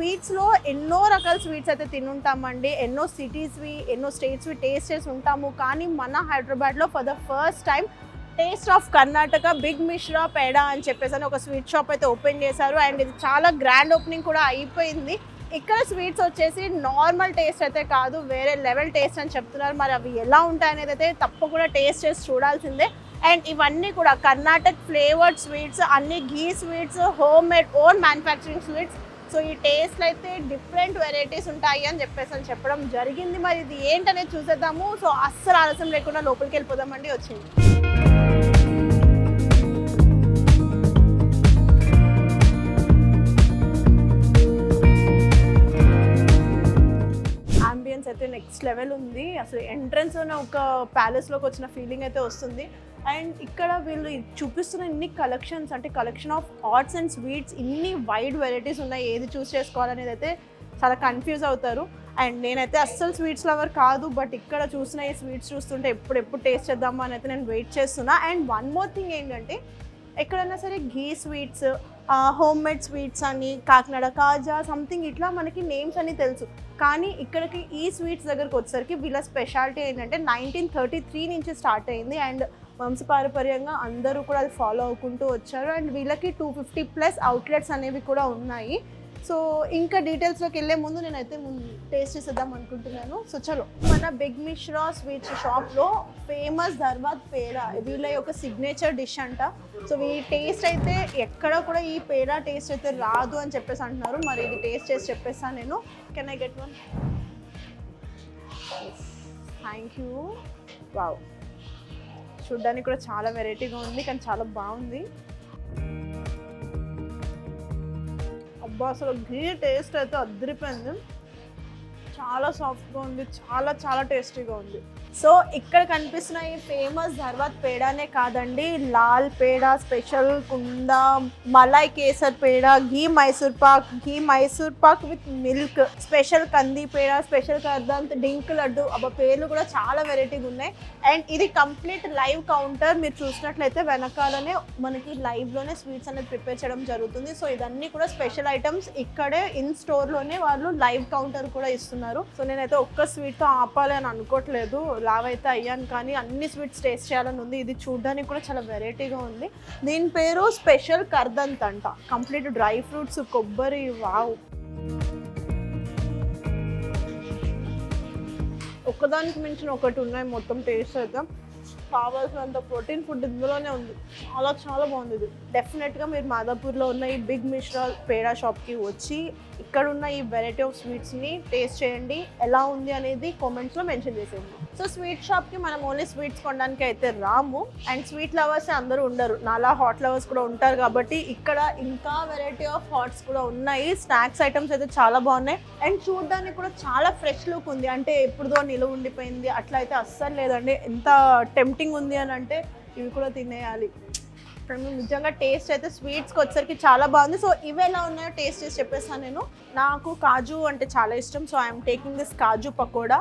స్వీట్స్లో ఎన్నో రకాల స్వీట్స్ అయితే తినుంటామండి, ఎన్నో సిటీస్వి ఎన్నో స్టేట్స్వి టేస్ట్ చేసి ఉంటాము. కానీ మన హైదరాబాద్లో for the first time taste of Karnataka big Mishra peda అని చెప్పేసి అని ఒక స్వీట్ షాప్ అయితే ఓపెన్ చేశారు. అండ్ ఇది చాలా గ్రాండ్ ఓపెనింగ్ కూడా అయిపోయింది. ఇక్కడ స్వీట్స్ వచ్చేసి నార్మల్ టేస్ట్ అయితే కాదు, వేరే లెవెల్ టేస్ట్ అని చెప్తున్నారు. మరి అవి ఎలా ఉంటాయి అనేది అయితే తప్పకుండా టేస్ట్ చేసి చూడాల్సిందే. అండ్ ఇవన్నీ కూడా కర్ణాటక ఫ్లేవర్డ్ స్వీట్స్, అన్ని ghee sweets, home made own manufacturing sweets. So ఈ టేస్ట్లో అయితే డిఫరెంట్ వెరైటీస్ ఉంటాయి అని చెప్పడం జరిగింది. మరి ఇది ఏంటనేది చూసేద్దాము. సో అస్సలు ఆలస్యం లేకుండా లోపలికి వెళ్ళిపోదామండి. వచ్చింది అయితే నెక్స్ట్ లెవెల్ ఉంది. అసలు ఎంట్రన్స్లోనే ఒక ప్యాలెస్లోకి వచ్చిన ఫీలింగ్ అయితే వస్తుంది. అండ్ ఇక్కడ వీళ్ళు చూపిస్తున్న ఇన్ని కలెక్షన్స్, అంటే collection of arts and sweets, ఇన్ని వైడ్ వెరైటీస్ ఉన్నాయి. ఏది చూస్ చేసుకోవాలనేది అయితే చాలా కన్ఫ్యూజ్ అవుతారు. అండ్ నేనైతే అస్సలు స్వీట్స్ లవర్ కాదు, బట్ ఇక్కడ చూసిన ఈ స్వీట్స్ చూస్తుంటే ఎప్పుడు టేస్ట్ చేద్దామా అని అయితే నేను వెయిట్ చేస్తున్నా. అండ్ వన్ మోర్ థింగ్ ఏంటంటే, ఎక్కడైనా సరే ఘీ స్వీట్స్, హోమ్ మేడ్ స్వీట్స్ అని, కాకినాడ కాజా సంథింగ్ ఇట్లా మనకి నేమ్స్ అని తెలుసు. కానీ ఇక్కడికి ఈ స్వీట్స్ దగ్గరకు వచ్చేసరికి వీళ్ళ స్పెషాలిటీ ఏంటంటే 1933 నుంచి స్టార్ట్ అయింది. అండ్ వంశపారపర్యంగా అందరూ కూడా అది ఫాలో అవుకుంటూ వచ్చారు. అండ్ వీళ్ళకి 250+ అవుట్లెట్స్ అనేవి కూడా ఉన్నాయి. సో ఇంకా డీటెయిల్స్లోకి వెళ్ళే ముందు నేనైతే టేస్ట్ చేసేద్దాం అనుకుంటున్నాను. సో చలో, మన బిగ్ మిశ్రా స్వీట్స్ షాప్లో ఫేమస్ ధర్వాద్ పేడా వీళ్ళ యొక్క సిగ్నేచర్ డిష్ అంట. సో ఈ టేస్ట్ అయితే ఎక్కడ కూడా ఈ పేడా టేస్ట్ అయితే రాదు అని చెప్పేసి అంటున్నారు. మరి ఇది టేస్ట్ చేసి చెప్పేస్తాను నేను. Can I get one? Thank you. Wow, చూడ్డానికి కూడా చాలా వెరైటీగా ఉంది, కానీ చాలా బాగుంది. అబ్బా, అసలు ఘీ టేస్ట్ అయితే అదిరిపోయింది. చాలా సాఫ్ట్గా ఉంది, చాలా టేస్టీగా ఉంది. సో ఇక్కడ కనిపిస్తున్న ఈ ఫేమస్ ధర్వాద్ పేడానే కాదండి, lal peda, special kunda, malai kesar peda, ghee Mysore pak with milk, special kandi peda, special karadant, dink laddu. అబ్బా, పేర్లు కూడా చాలా వెరైటీగా ఉన్నాయి. అండ్ ఇది కంప్లీట్ లైవ్ కౌంటర్. మీరు చూసినట్లయితే వెనకాలనే మనకి లైవ్లోనే స్వీట్స్ అనేది ప్రిపేర్ చేయడం జరుగుతుంది. సో ఇదన్నీ కూడా స్పెషల్ ఐటమ్స్. ఇక్కడే ఇన్ స్టోర్లోనే వాళ్ళు లైవ్ కౌంటర్ కూడా ఇస్తున్నారు. సో నేనైతే ఒక్క స్వీట్తో ఆపాలి అని అనుకోవట్లేదు, లావ్ అయితే అయ్యాను, కానీ అన్ని స్వీట్స్ టేస్ట్ చేయాలని ఉంది. ఇది చూడడానికి కూడా చాలా వెరైటీగా ఉంది. దీని పేరు స్పెషల్ కర్దంత్ అంట. కంప్లీట్ డ్రై ఫ్రూట్స్, కొబ్బరి. వావ్, ఒక్కదానికి మించిన ఒకటి ఉన్నాయి. మొత్తం టేస్ట్ అయితే కావాల్సినంత ప్రోటీన్ ఫుడ్ ఇందులోనే ఉంది. చాలా బాగుంది. ఇది డెఫినెట్గా మీరు మాదాపూర్లో ఉన్న ఈ బిగ్ మిశ్రా పేడా షాప్కి వచ్చి ఇక్కడ ఉన్న ఈ వెరైటీ ఆఫ్ స్వీట్స్ని టేస్ట్ చేయండి. ఎలా ఉంది అనేది కామెంట్స్లో మెన్షన్ చేసేయండి. సో స్వీట్ షాప్కి మనం ఓన్లీ స్వీట్స్ కొనడానికి అయితే రాము. అండ్ స్వీట్ లవర్స్ అందరూ ఉండరు, నాలా హాట్ లవర్స్ కూడా ఉంటారు. కాబట్టి ఇక్కడ ఇంకా వెరైటీ ఆఫ్ హాట్స్ కూడా ఉన్నాయి. స్నాక్స్ ఐటమ్స్ అయితే చాలా బాగున్నాయి. అండ్ చూడడానికి కూడా చాలా ఫ్రెష్ లుక్ ఉంది. అంటే ఎప్పుడుదో నిలువ ఉండిపోయింది అట్లా అయితే అస్సలు లేదండి. ఎంత టెంప్టింగ్ ఉంది అని అంటే ఇవి కూడా తినేయాలి. నిజంగా టేస్ట్ అయితే స్వీట్స్కి వచ్చేసరికి చాలా బాగుంది. సో ఇవి ఎలా ఉన్నాయో టేస్ట్ చేసి చెప్పేస్తాను నేను. నాకు కాజు అంటే చాలా ఇష్టం. సో ఐఎమ్ టేకింగ్ దిస్ కాజు పకోడా.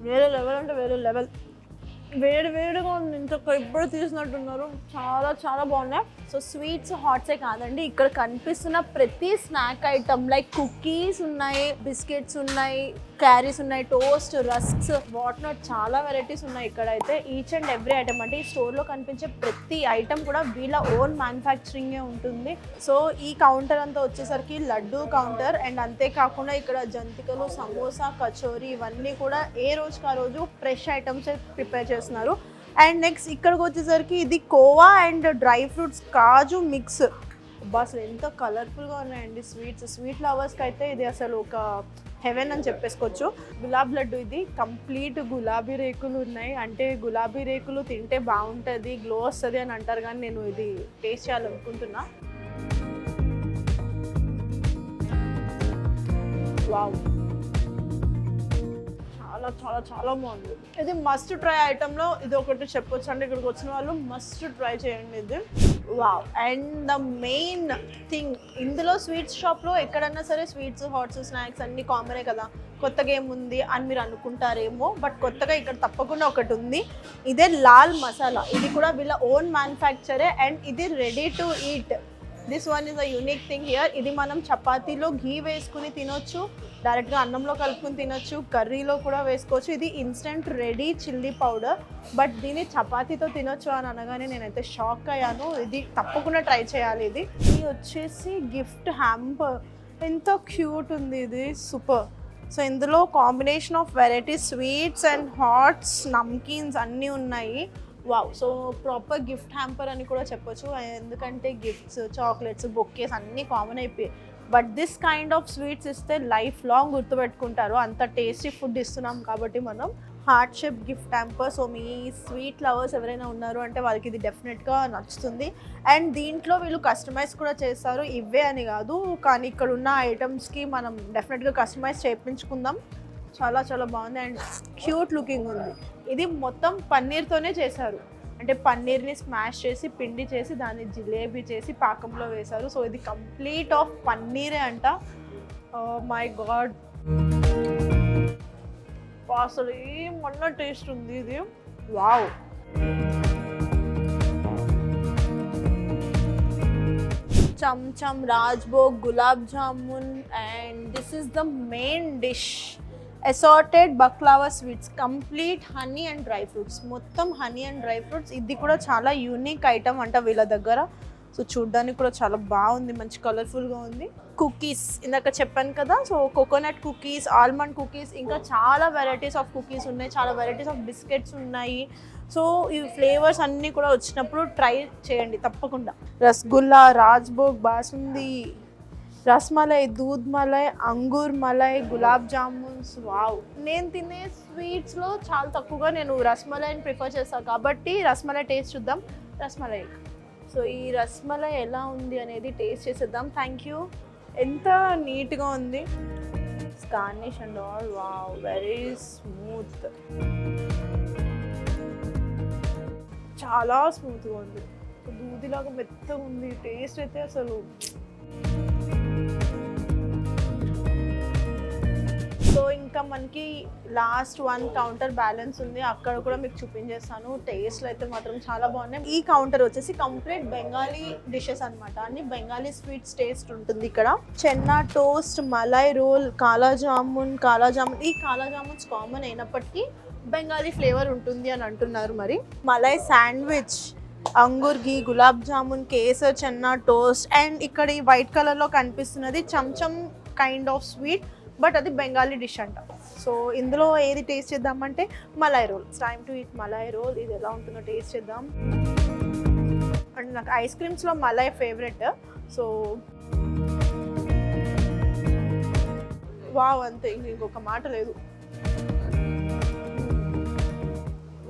వేరే లెవెల్ అంటే వేరే లెవెల్. వేడిగా ఉంది, ఇంకొక ఇప్పుడు తీసినట్టున్నారు. చాలా బాగున్నాయి. సో స్వీట్స్ హాట్సే కాదండి, ఇక్కడ కనిపిస్తున్న ప్రతి స్నాక్ ఐటమ్ లైక్ కుకీస్ ఉన్నాయి, బిస్కెట్స్ ఉన్నాయి, క్యారీస్ ఉన్నాయి, టోస్ట్, రస్క్స్, వాట్ నాట్, చాలా వెరైటీస్ ఉన్నాయి. ఇక్కడ అయితే ఈచ్ అండ్ ఎవ్రీ ఐటమ్, అంటే ఈ స్టోర్లో కనిపించే ప్రతి ఐటమ్ కూడా వీళ్ళ ఓన్ మ్యానుఫ్యాక్చరింగే ఉంటుంది. సో ఈ కౌంటర్ అంతా వచ్చేసరికి లడ్డు కౌంటర్. అండ్ అంతేకాకుండా ఇక్కడ జంతికలు, సమోసా, కచోరీ ఇవన్నీ కూడా ఏ రోజుకి ఆ రోజు ఫ్రెష్ ఐటమ్స్ ప్రిపేర్ చేస్తున్నారు. అండ్ నెక్స్ట్ ఇక్కడికి వచ్చేసరికి ఇది khoa and dry fruits kaju mix. అసలు ఎంత కలర్ఫుల్గా ఉన్నాయండి స్వీట్స్. స్వీట్ లవర్స్కి అయితే ఇది అసలు ఒక హెవెన్ అని చెప్పేసుకోవచ్చు. గులాబ్ లడ్డు, ఇది కంప్లీట్ గులాబీ రేకులు ఉన్నాయి. అంటే గులాబీ రేకులు తింటే బాగుంటుంది, గ్లో వస్తుంది అని అంటారు, కానీ నేను ఇది టేస్ట్ చేయాలనుకుంటున్నా. వావ్, చాలా బాగుంది. ఇది మస్ట్ ట్రై ఐటెంలో ఇది ఒకటి చెప్పొచ్చు. అంటే ఇక్కడికి వచ్చిన వాళ్ళు మస్ట్ ట్రై చేయండి ఇది. Wow. And the main thing, ఇందులో స్వీట్స్ షాప్లో ఎక్కడన్నా సరే స్వీట్స్, హాట్స్, స్నాక్స్ అన్నీ కామనే కదా, కొత్తగా ఏముంది అని మీరు అనుకుంటారేమో. బట్ కొత్తగా ఇక్కడ తప్పకుండా ఒకటి ఉంది. ఇదే లాల్ మసాలా. ఇది కూడా వీళ్ళ ఓన్ మ్యానుఫ్యాక్చరే. అండ్ ఇది ready to eat. This one is a unique thing here. ఇది మనం చపాతీలో ఘీ వేసుకుని తినొచ్చు, డైరెక్ట్గా అన్నంలో కలుపుకుని తినొచ్చు, కర్రీలో కూడా వేసుకోవచ్చు. ఇది instant ready chilli powder, but దీన్ని చపాతీతో తినొచ్చు అని అనగానే నేనైతే షాక్ అయ్యాను. ఇది తప్పకుండా ట్రై చేయాలి. ఇది వచ్చేసి గిఫ్ట్ హ్యాంపర్. ఎంత క్యూట్ ఉంది ఇది, సూపర్. సో ఇందులో combination of variety sweets and hots, namkeens అన్నీ ఉన్నాయి. Wow. So proper gift hamper అని కూడా చెప్పొచ్చు, ఎందుకంటే గిఫ్ట్స్, చాక్లెట్స్, బొకేస్ అన్నీ కామన్ అయిపోయాయి. But this kind of sweets ఇస్తే లైఫ్ లాంగ్ గుర్తుపెట్టుకుంటారు. అంత టేస్టీ ఫుడ్ ఇస్తున్నాం కాబట్టి మనం. Heart shape gift hamper. So మీ స్వీట్ లవర్స్ ఎవరైనా ఉన్నారు అంటే వాళ్ళకి ఇది డెఫినెట్గా నచ్చుతుంది. అండ్ దీంట్లో వీళ్ళు కస్టమైజ్ కూడా చేస్తారు, ఇవే అని కాదు, కానీ ఇక్కడ ఉన్న ఐటమ్స్కి మనం డెఫినెట్గా కస్టమైజ్ చేయించుకుందాం. చాలా చాలా బాగుంది అండ్ క్యూట్ లుకింగ్ ఉంది. ఇది మొత్తం పన్నీర్తోనే చేశారు, అంటే పన్నీర్ని స్మాష్ చేసి పిండి చేసి దాన్ని జిలేబీ చేసి పాకంలో వేశారు. సో ఇది కంప్లీట్ ఆఫ్ పన్నీరే అంట. మై గాడ్, అసలు ఏమన్నా టేస్ట్ ఉంది ఇది. Wow. Chamcham, rajbhog, gulab jamun and this is the main dish, assorted baklava sweets, complete honey and dry fruits, మొత్తం హనీ అండ్ డ్రై ఫ్రూట్స్. ఇది కూడా చాలా యూనిక్ ఐటమ్ అంట వీళ్ళ దగ్గర. సో చూడ్డానికి కూడా చాలా బాగుంది, మంచి కలర్ఫుల్గా ఉంది. కుకీస్ ఇందాక చెప్పాను కదా, so coconut cookies, almond cookies, ఇంకా చాలా వెరైటీస్ ఆఫ్ కుకీస్ ఉన్నాయి, చాలా వెరైటీస్ ఆఫ్ బిస్కెట్స్ ఉన్నాయి. సో ఈ ఫ్లేవర్స్ అన్నీ కూడా వచ్చినప్పుడు ట్రై చేయండి తప్పకుండా. రసగుల్లా, రాజ్భోగ్, బాసుంది, రస్మలై, దూద్ మలై, అంగూర్ మలై, గులాబ్ జామున్స్. వావ్. నేను తినే స్వీట్స్లో చాలా తక్కువగా నేను రస్మలైని ప్రిఫర్ చేస్తాను కాబట్టి రస్మలై టేస్ట్ చూద్దాం. రస్మలై. సో ఈ రస్మలై ఎలా ఉంది అనేది టేస్ట్ చేసేద్దాం. Thank you. ఎంత నీట్గా ఉంది, garnish and all. Wow, very smooth, చాలా స్మూత్గా ఉంది, దూదిలాగా మెత్తగా ఉంది. టేస్ట్ అయితే అసలు. సో ఇంకా మనకి లాస్ట్ 1 కౌంటర్ బ్యాలెన్స్ ఉంది, అక్కడ కూడా మీకు చూపించేస్తాను. టేస్ట్లు అయితే మాత్రం చాలా బాగున్నాయి. ఈ కౌంటర్ వచ్చేసి కంప్లీట్ బెంగాలీ డిషెస్ అనమాట, అన్ని బెంగాలీ స్వీట్స్ టేస్ట్ ఉంటుంది ఇక్కడ. చెన్నా టోస్ట్, మలై రోల్, కాలా జామున్. ఈ కాలా జామున్స్ కామన్ అయినప్పటికీ బెంగాలీ ఫ్లేవర్ ఉంటుంది అని అంటున్నారు. మరి malai sandwich, angoor ghee, gulab jamun, kesar, chenna toast and ఇక్కడ ఈ వైట్ కలర్లో కనిపిస్తున్నది chamcham kind of sweet, but అది బెంగాలీ డిష్ అంట. సో ఇందులో ఏది టేస్ట్ చేద్దామంటే malai roll. It's time to eat malai roll. ఇది ఎలా ఉంటుందో టేస్ట్ చేద్దాం. అండ్ నాకు ఐస్ క్రీమ్స్లో మలై ఫేవరెట్. సో వావ్, అంతే, ఇంకొక మాట లేదు.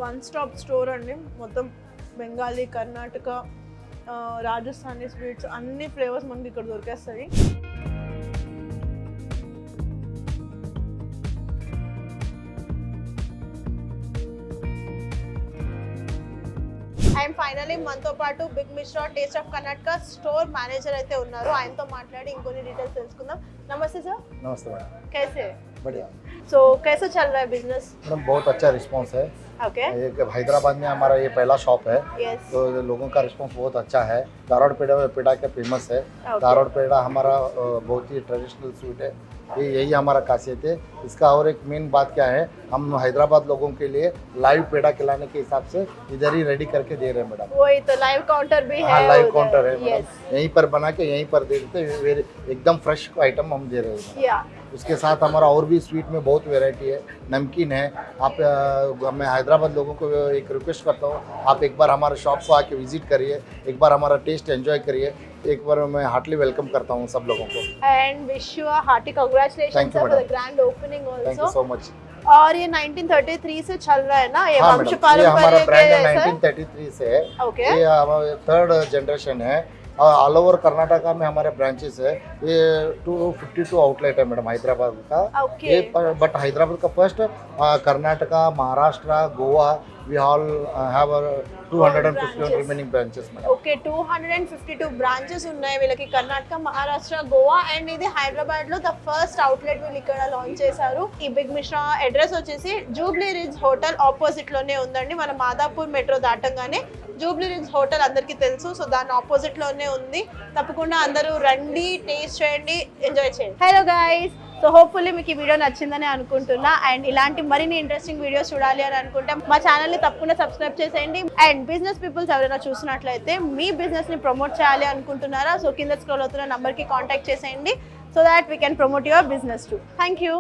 వన్ స్టాప్ స్టోర్ అండి, మొత్తం బెంగాలీ, కర్ణాటక, రాజస్థానీ స్వీట్స్ అన్ని ఫ్లేవర్స్ మనకి ఇక్కడ దొరికేస్తాయి. అండ్ ఫైనలీ మనతో పాటు big Mishra taste of Karnataka store manager అయితే ఉన్నారు, ఆయనతో మాట్లాడి ఇంకొన్ని డీటెయిల్స్ తెలుసుకుందాం. నమస్తే సార్. नमस्ते मैडम। कैसे? बढ़िया। सो कैसे चल रहा है बिजनेस? मैडम बहुत अच्छा रिस्पांस है। ओके. हैदराबाद में हमारा ये पहला शॉप है, यस. तो लोगों का रिस्पांस बहुत अच्छा है। धारवाड़ पेड़ा के फेमस है। Okay. धारवाड़ पेड़ा हमारा बहुत ही ट्रेडिशनल स्वीट है, यही हमारा खासियत है। इसका और एक मेन बात क्या है, हम हैदराबाद लोगों के लिए लाइव पेड़ा खिलाने के हिसाब से इधर ही रेडी करके दे रहे हैं मैडम। वही तो लाइव काउंटर भी है। हाँ, लाइव काउंटर है मैडम, यस. यहीं पर बना के यहीं पर दे देते हैं, एकदम फ्रेश आइटम हम दे रहे हैं। या उसके साथ हमारा और भी स्वीट में बहुत वैरायटी है, नमकीन है। आप मैं हैदराबाद लोगों को एक रिक्वेस्ट करता हूँ, आप एक बार हमारे शॉप को आके विजिट करिए, एक बार हमारा टेस्ट एंजॉय करिए। एक बार मैं हार्टली वेलकम करता हूँ सब लोगों को। And wish you a hearty congratulations Thank you, for the madam. Grand opening thank you also. So much. और ये 1933 से चल रहा है ना, ये हाँ वंश मैडम, ये हमारा पारंपरिक ब्रांड है सर? 1933 से है। ओके. ये हमारा 3rd जनरेशन है। ऑल ओवर कर्नाटका में हमारे ब्रांचेस है। ये 252 आउटलेट है मैडम हैदराबाद का। ओके. ये बट हैदराबाद का first, Karnataka, Maharashtra, Goa, we all have 251 remaining branches madam. Okay, 252 branches ఉన్నాయి వీళ్ళకి, కర్ణాటక, మహారాష్ట్ర, గోవా అండ్ ఇది హైదరాబాద్ లో ద ఫస్ట్ అవుట్లెట్ వీళ్ళు ఇక్కడ లాంచ్ చేశారు. ఈ బిగ్ మిశ్రా అడ్రస్ వచ్చేసి జూబ్లీ రిజ్ హోటల్ ఆపోజిట్ లోనే ఉందండి, మన మాదాపూర్ మెట్రో దాటంగానే జూబ్లీ హిల్స్ హోటల్ అందరికీ తెలుసు, సో దాని ఆపోజిట్లోనే ఉంది. తప్పకుండా అందరూ రండి, టేస్ట్ చేయండి, ఎంజాయ్ చేయండి. హలో గైస్, సో హోప్ఫుల్లీ మీకు ఈ వీడియో నచ్చిందని అనుకుంటున్నా. అండ్ ఇలాంటి మరిన్ని ఇంట్రెస్టింగ్ వీడియోస్ చూడాలి అని అనుకుంటే మా ఛానల్ని తప్పకుండా సబ్స్క్రైబ్ చేసేయండి. అండ్ బిజినెస్ పీపుల్స్ ఎవరైనా చూసినట్లయితే మీ బిజినెస్ని ప్రమోట్ చేయాలి అనుకుంటున్నారా, సో కింద స్క్రోల్ అవుతున్న నెంబర్కి కాంటాక్ట్ చేసేయండి, so that we can promote your business too. Thank you.